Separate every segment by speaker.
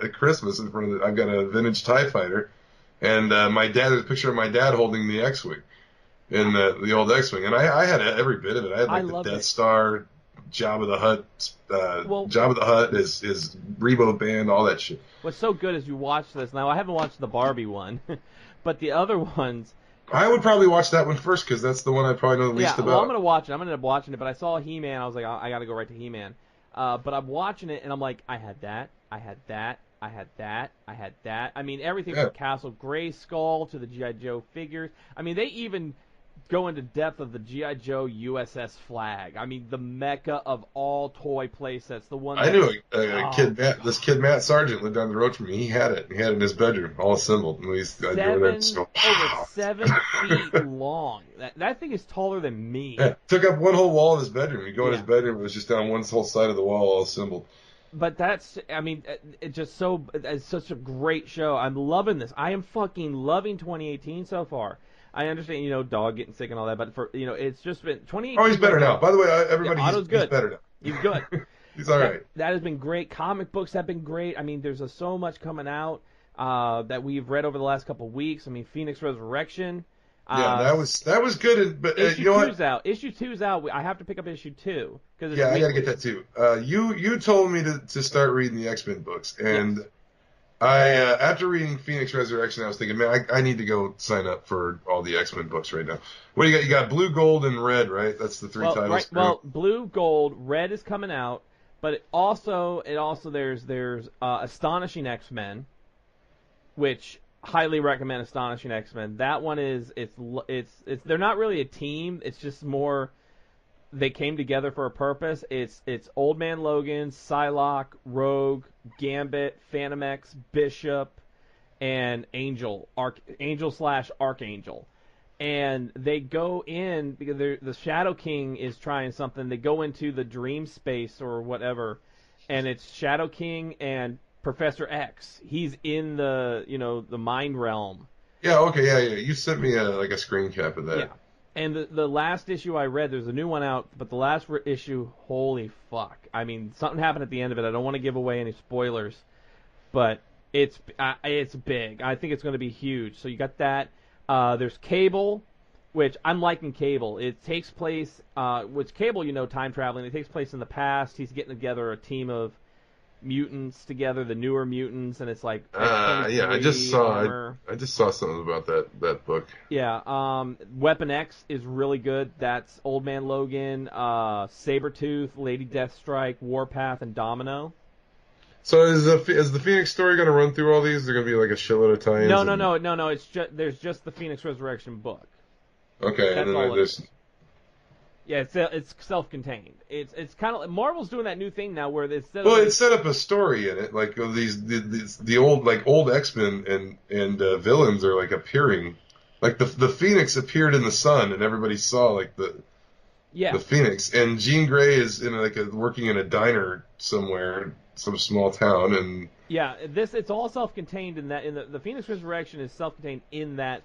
Speaker 1: at Christmas in front of I've got a vintage TIE fighter, and there's a picture of my dad holding the X-wing in the old X-wing, and I had every bit of it. I had like the Death Star, Jabba the Hutt, Jabba the Hutt, his Rebo band, all that shit.
Speaker 2: What's so good is you watch this now. I haven't watched the Barbie one, but the other ones.
Speaker 1: I would probably watch that one first because that's the one I probably know the least about.
Speaker 2: Well, I'm gonna watch it. I'm gonna end up watching it. But I saw He-Man. I was like, I gotta go right to He-Man. But I'm watching it and I'm like, I had that. I had that. I had that. I had that. I mean, everything from Castle Grayskull to the G.I. Joe figures. I mean, they even go into depth of the G.I. Joe USS Flag. I mean, the mecca of all toy playsets. The one
Speaker 1: I knew a kid, this kid Matt Sargent lived down the road from me. He had it. He had it in his bedroom, all assembled. And over
Speaker 2: 7 feet long. That thing is taller than me.
Speaker 1: Yeah, took up one whole wall of his bedroom. You go in his bedroom, it was just down one whole side of the wall, all assembled.
Speaker 2: But that's, I mean, it's such a great show. I'm loving this. I am fucking loving 2018 so far. I understand, dog getting sick and all that, but it's just been 2018.
Speaker 1: Oh, he's better now. By the way, everybody,
Speaker 2: he's
Speaker 1: good. He's better now.
Speaker 2: He's good.
Speaker 1: He's all right.
Speaker 2: That has been great. Comic books have been great. I mean, there's so much coming out that we've read over the last couple of weeks. I mean, Phoenix Resurrection.
Speaker 1: That was good. But
Speaker 2: issue 2's out. Issue 2's out. I have to pick up issue 2 because
Speaker 1: I got to get that too. You told me to start reading the X-Men books, and yes. I after reading Phoenix Resurrection, I was thinking, man, I need to go sign up for all the X-Men books right now. What do you got? You got Blue, Gold, and Red, right? That's the three titles.
Speaker 2: Right. Well, Blue, Gold, Red is coming out, but it also there's Astonishing X-Men, which highly recommend Astonishing X-Men. That one is it's they're not really a team. It's just more they came together for a purpose. It's Old Man Logan, Psylocke, Rogue, Gambit, Phantom X, Bishop, and Angel/Archangel. And they go in because the Shadow King is trying something. They go into the dream space or whatever, and it's Shadow King and Professor X. He's in the the mind realm.
Speaker 1: Yeah. Okay. Yeah. You sent me a screen cap of that.
Speaker 2: Yeah. And the last issue I read, there's a new one out, but the last issue, holy fuck! I mean, something happened at the end of it. I don't want to give away any spoilers, but it's big. I think it's going to be huge. So you got that. There's Cable, which I'm liking Cable. It takes place, which Cable, time traveling. It takes place in the past. He's getting together a team of mutants together, the newer mutants, and it's like
Speaker 1: I just saw something about that book.
Speaker 2: Yeah, Weapon X is really good. That's Old Man Logan, Sabretooth, Lady Deathstrike, Warpath, and Domino.
Speaker 1: So is the Phoenix story going to run through all these? They're going to be like a shitload of tie-ins?
Speaker 2: No. It's there's just the Phoenix Resurrection book.
Speaker 1: Okay,
Speaker 2: that's
Speaker 1: and then there's.
Speaker 2: Yeah, it's self-contained. It's kind of like Marvel's doing that new thing now where it
Speaker 1: set up a story in it, like the old X-Men and villains are like appearing, like the Phoenix appeared in the sun and everybody saw like the Phoenix, and Jean Grey is in working in a diner somewhere in some small town, and
Speaker 2: it's all self-contained in that the Phoenix Resurrection is self-contained in the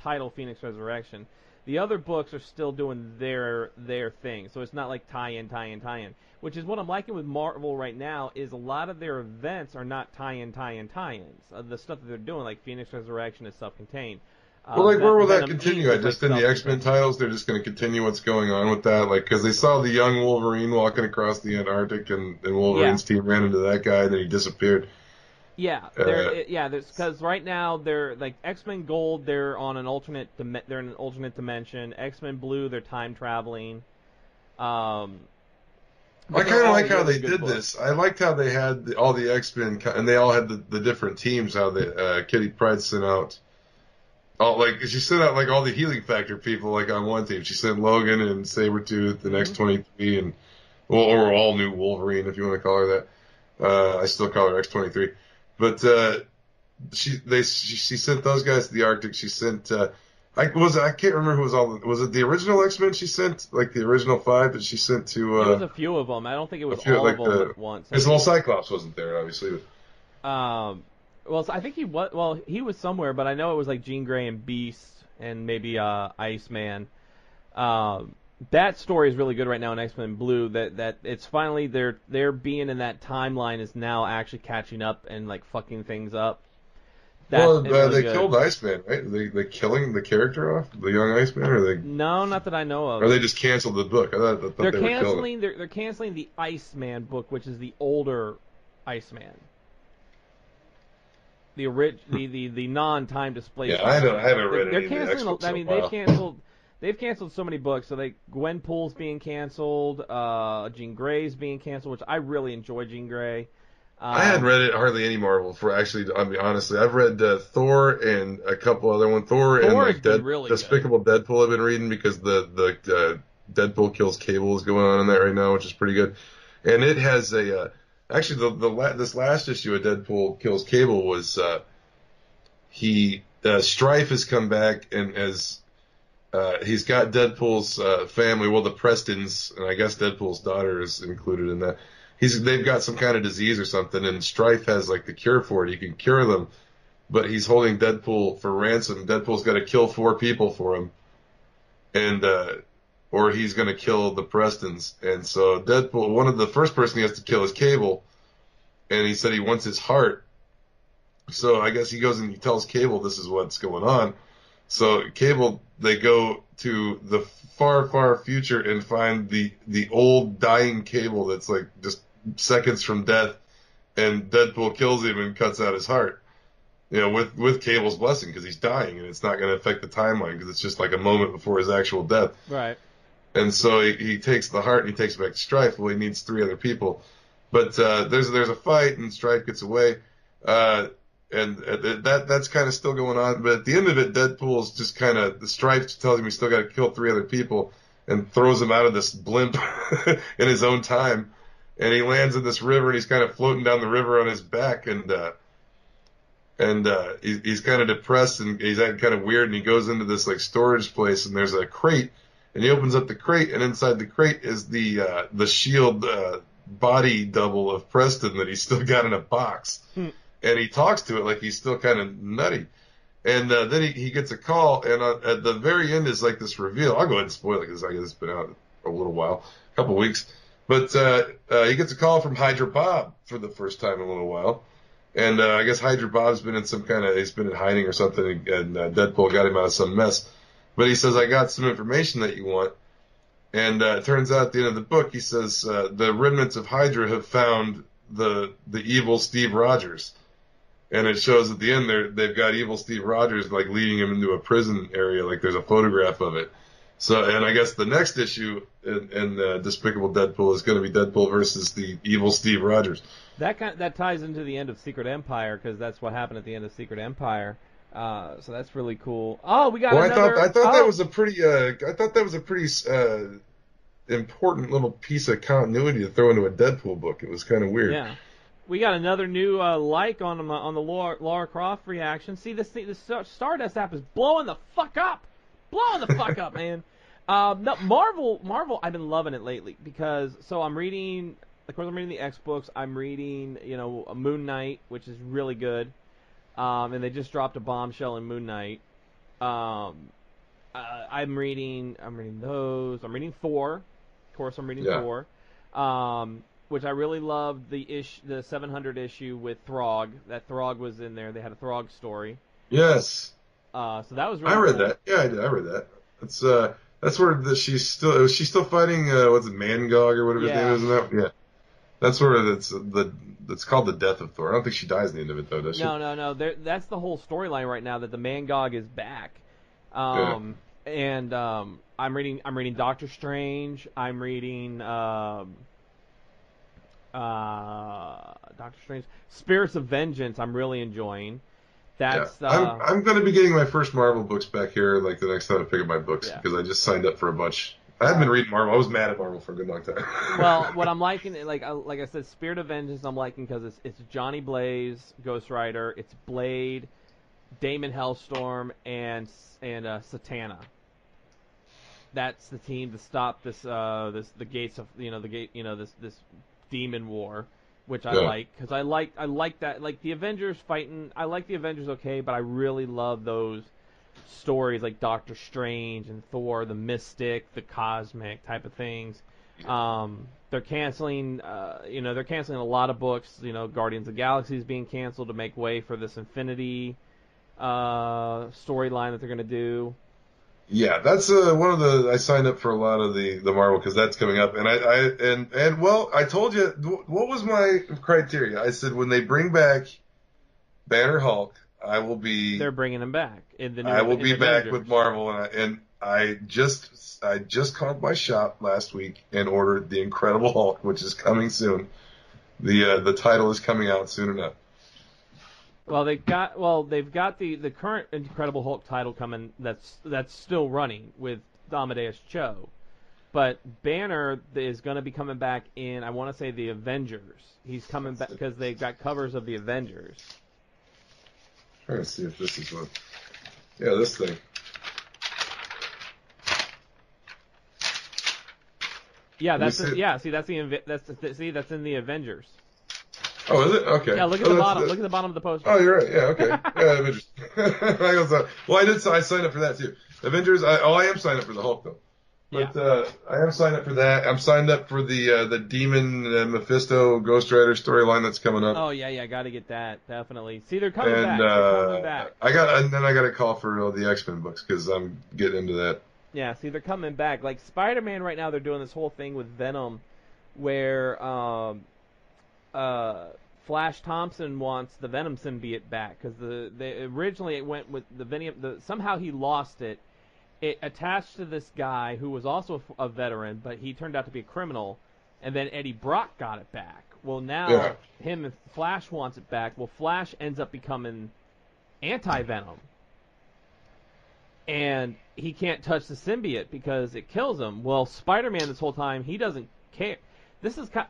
Speaker 2: title Phoenix Resurrection. The other books are still doing their thing, so it's not like tie-in, which is what I'm liking with Marvel right now, is a lot of their events are not tie-ins. The stuff that they're doing, like Phoenix Resurrection, is self-contained.
Speaker 1: Where will that continue? Just in the X-Men titles, they're just going to continue what's going on with that? Like, because they saw the young Wolverine walking across the Antarctic, and Wolverine's team ran into that guy, and then he disappeared.
Speaker 2: Yeah, because right now they're like X-Men Gold. They're on an alternate. They're in an alternate dimension. X-Men Blue. They're time traveling. I
Speaker 1: kind of like how they did this. I liked how they had all the X-Men, and they all had the different teams. How Kitty Pryde sent out, she sent out all the Healing Factor people on one team. She sent Logan and Sabretooth and X-23 and or all new Wolverine if you want to call her that. I still call her X-23. But she sent those guys to the Arctic. She sent I can't remember who was it the original X-Men she sent, like the original 5 that she sent to
Speaker 2: There was a few of them. I don't think it was all of them at once.
Speaker 1: Well, Cyclops wasn't there obviously.
Speaker 2: But... I think he was. Well, he was somewhere, but I know it was like Jean Grey and Beast and maybe Iceman. that story is really good right now in X-Men Blue. That it's finally their being in that timeline is now actually catching up and like fucking things up.
Speaker 1: Well,
Speaker 2: Really
Speaker 1: they killed Iceman, right? They killing the character off, the young Iceman, or they?
Speaker 2: No, not that I know of.
Speaker 1: Or they just canceled the book. I thought
Speaker 2: They're
Speaker 1: they were
Speaker 2: canceling.
Speaker 1: killing.
Speaker 2: They're canceling the Iceman book, which is the older Iceman. The non-time displaced.
Speaker 1: Yeah, I haven't read any of the
Speaker 2: canceling.
Speaker 1: X-books
Speaker 2: I mean,
Speaker 1: in a while.
Speaker 2: they've canceled so many books. So Gwenpool's being canceled. Jean Grey's being canceled, which I really enjoy. Jean Grey.
Speaker 1: I hadn't read it hardly any Marvel for actually. I mean, honestly, I've read Thor and a couple other ones. Thor and like
Speaker 2: really
Speaker 1: Despicable
Speaker 2: good.
Speaker 1: Deadpool. I've been reading because the Deadpool kills Cable is going on in that right now, which is pretty good. And it has a actually this last issue of Deadpool kills Cable was Strife has come back and as he's got Deadpool's family, well the Prestons, and I guess Deadpool's daughter is included in that. They've got some kind of disease or something, and Strife has like the cure for it. He can cure them, but he's holding Deadpool for ransom. Deadpool's got to kill 4 people for him, and or he's going to kill the Prestons. And so Deadpool, the first person he has to kill is Cable, and he said he wants his heart. So I guess he goes and he tells Cable this is what's going on. So Cable, they go to the far, far future and find the old dying Cable that's like just seconds from death, and Deadpool kills him and cuts out his heart. You know, with Cable's blessing because he's dying and it's not going to affect the timeline because it's just like a moment before his actual death.
Speaker 2: Right.
Speaker 1: And so he takes the heart and he takes it back to Strife. Well, he needs 3 other people, but there's a fight and Strife gets away. And that's kind of still going on, but at the end of it, Deadpool's just kind of the Strife tells him he's still got to kill 3 other people, and throws him out of this blimp in his own time, and he lands in this river, and he's kind of floating down the river on his back, and he's kind of depressed, and he's acting kind of weird, and he goes into this like storage place, and there's a crate, and he opens up the crate, and inside the crate is the Shield body double of Preston that he's still got in a box. And he talks to it like he's still kind of nutty. And then he gets a call, and at the very end is like this reveal. I'll go ahead and spoil it because I guess it's been out a little while, a couple weeks. But he gets a call from Hydra Bob for the first time in a little while. And I guess Hydra Bob's been in he's been in hiding or something, and Deadpool got him out of some mess. But he says, I got some information that you want. And it turns out at the end of the book, he says, the remnants of Hydra have found the evil Steve Rogers. And it shows at the end they've got evil Steve Rogers like leading him into a prison area, like there's a photograph of it. So, and I guess the next issue in Despicable Deadpool is going to be Deadpool versus the evil Steve Rogers.
Speaker 2: That ties into the end of Secret Empire because that's what happened at the end of Secret Empire. So that's really cool. Oh, we got another.
Speaker 1: I thought that was a pretty important little piece of continuity to throw into a Deadpool book. It was kind of weird.
Speaker 2: Yeah. We got another new like on the Lara Croft reaction. See, this Stardust app is blowing the fuck up. Man. No, Marvel, I've been loving it lately because, I'm reading the X books. I'm reading, Moon Knight, which is really good. And they just dropped a bombshell in Moon Knight. I'm reading those. I'm reading Thor. Of course, I'm reading Thor. Which I really loved the 700 issue with Throg. That Throg was in there. They had a Throg story.
Speaker 1: Yes.
Speaker 2: So that was really
Speaker 1: I read
Speaker 2: cool.
Speaker 1: that. Yeah, I did. I read that. That's where she's still fighting. What's it, Mangog or whatever his name is? Yeah. That's where it's called the death of Thor. I don't think she dies at the end of it though, does she?
Speaker 2: No. That's the whole storyline right now that the Mangog is back. And I'm reading Doctor Strange. I'm reading Doctor Strange, Spirits of Vengeance. I'm really enjoying.
Speaker 1: I'm going to be getting my first Marvel books back here like the next time I pick up my books because I just signed up for a bunch. I haven't been reading Marvel. I was mad at Marvel for a good long time.
Speaker 2: Well, what I'm liking, like I said, Spirit of Vengeance, I'm liking because it's Johnny Blaze, Ghost Rider, it's Blade, Damon Hellstorm, and Satana. That's the team to stop this the gates of this demon war, which I like because I like that, like the Avengers fighting. I like the Avengers, okay, but I really love those stories like Doctor Strange and Thor, the mystic, the cosmic type of things. They're canceling, they're canceling a lot of books. Guardians of the Galaxy is being canceled to make way for this Infinity storyline that they're going to do.
Speaker 1: Yeah, that's one of the. I signed up for a lot of the Marvel because that's coming up, and I told you what was my criteria. I said when they bring back Banner Hulk, I will be.
Speaker 2: They're bringing him back in the new.
Speaker 1: I will be back
Speaker 2: Avengers.
Speaker 1: with Marvel, and I just called my shop last week and ordered the Incredible Hulk, which is coming soon. The title is coming out soon enough.
Speaker 2: Well, they've got the current Incredible Hulk title coming. That's still running with Amadeus Cho, but Banner is going to be coming back in. I want to say the Avengers. He's coming back because they've got covers of the Avengers.
Speaker 1: Trying to see if this is what. Yeah, this thing.
Speaker 2: Yeah, that's that's in the Avengers.
Speaker 1: Oh, is it? Okay.
Speaker 2: Yeah, look at the bottom. Look at the bottom of the poster.
Speaker 1: Oh, you're right. Yeah, okay. Yeah, Avengers. I signed up for that too. Avengers. I am signed up for the Hulk though. But
Speaker 2: yeah.
Speaker 1: I am signed up for that. I'm signed up for the Demon Mephisto Ghost Rider storyline that's coming up.
Speaker 2: Oh yeah, got to get that definitely. See, they're coming back. They're coming back.
Speaker 1: I got a call for the X-Men books because I'm getting into that.
Speaker 2: Yeah, see, they're coming back. Like Spider-Man right now, they're doing this whole thing with Venom, where Flash Thompson wants the Venom symbiote back because originally it went with the Venom. Somehow he lost it. It attached to this guy who was also a veteran, but he turned out to be a criminal. And then Eddie Brock got it back. Well, now him and Flash wants it back. Well, Flash ends up becoming anti-Venom. And he can't touch the symbiote because it kills him. Well, Spider-Man this whole time, he doesn't care.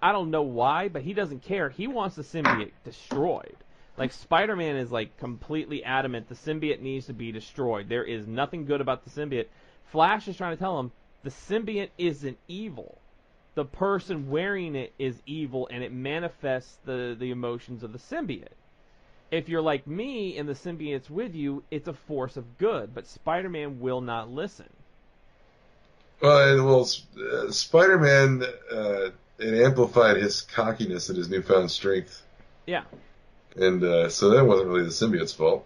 Speaker 2: I don't know why, but he doesn't care. He wants the symbiote destroyed. Like, Spider-Man is, like, completely adamant the symbiote needs to be destroyed. There is nothing good about the symbiote. Flash is trying to tell him the symbiote isn't evil. The person wearing it is evil, and it manifests the emotions of the symbiote. If you're like me and the symbiote's with you, it's a force of good. But Spider-Man will not listen.
Speaker 1: Spider-Man, it amplified his cockiness and his newfound strength.
Speaker 2: Yeah.
Speaker 1: And so that wasn't really the symbiote's fault.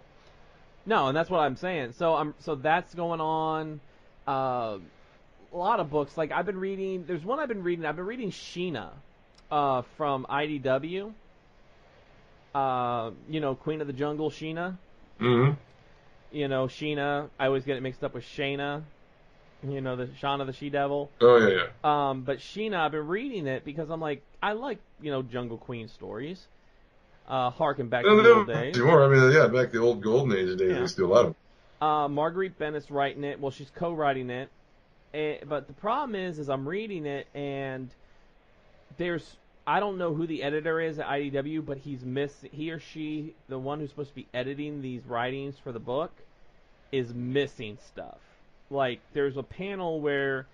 Speaker 2: No, and that's what I'm saying. So that's going on. A lot of books. Like I've been reading. There's one I've been reading. I've been reading Sheena from IDW. Queen of the Jungle, Sheena.
Speaker 1: Mm-hmm.
Speaker 2: Sheena. I always get it mixed up with Shayna. The Shauna the She-Devil.
Speaker 1: Oh, yeah.
Speaker 2: But Sheena, I've been reading it because I'm like, I like, Jungle Queen stories. Harken back to the old days.
Speaker 1: More. I mean, back the old golden age days. They used to do a lot of them.
Speaker 2: Marguerite Bennett's writing it. Well, she's co-writing it. But the problem is I'm reading it, and I don't know who the editor is at IDW, but he or she, the one who's supposed to be editing these writings for the book, is missing stuff. Like, there's a panel where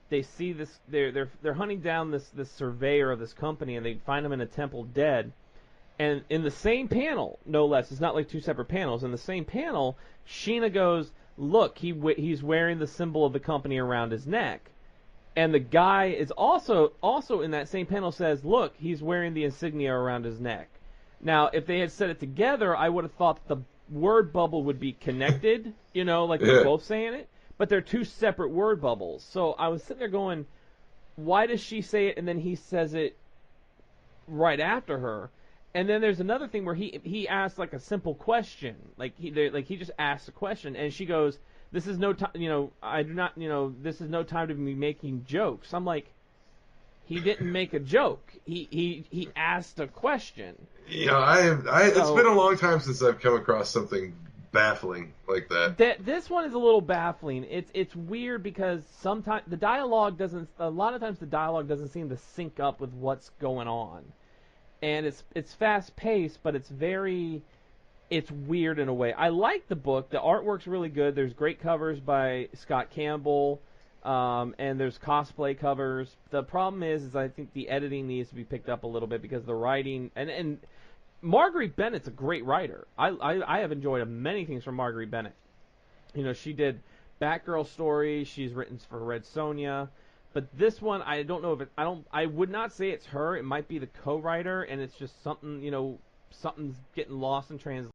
Speaker 2: they see this, they're hunting down this surveyor of this company, and they find him in a temple dead. And in the same panel, no less, it's not like two separate panels. In the same panel, Sheena goes, "Look, he's wearing the symbol of the company around his neck." And the guy is also in that same panel says, "Look, he's wearing the insignia around his neck." Now, if they had said it together, I would have thought the word bubble would be connected, like they're both saying it. But they're two separate word bubbles. So I was sitting there going, why does she say it and then he says it right after her? And then there's another thing where he asks like a simple question. He just asks a question and she goes, "This is no time, this is no time to be making jokes." I'm like, he didn't make a joke. He asked a question.
Speaker 1: Yeah, it's been a long time since I've come across something baffling like that.
Speaker 2: This one is a little baffling. It's weird because sometimes a lot of times the dialogue doesn't seem to sync up with what's going on, and it's fast paced, but it's weird in a way. I like the book. The artwork's really good. There's great covers by Scott Campbell, and there's cosplay covers. The problem is I think the editing needs to be picked up a little bit because the writing and Marguerite Bennett's a great writer. I have enjoyed many things from Marguerite Bennett. You know, she did Batgirl story. She's written for Red Sonja. But this one, I don't know if it. I would not say it's her. It might be the co-writer, and it's just something. You know, something's getting lost in translation.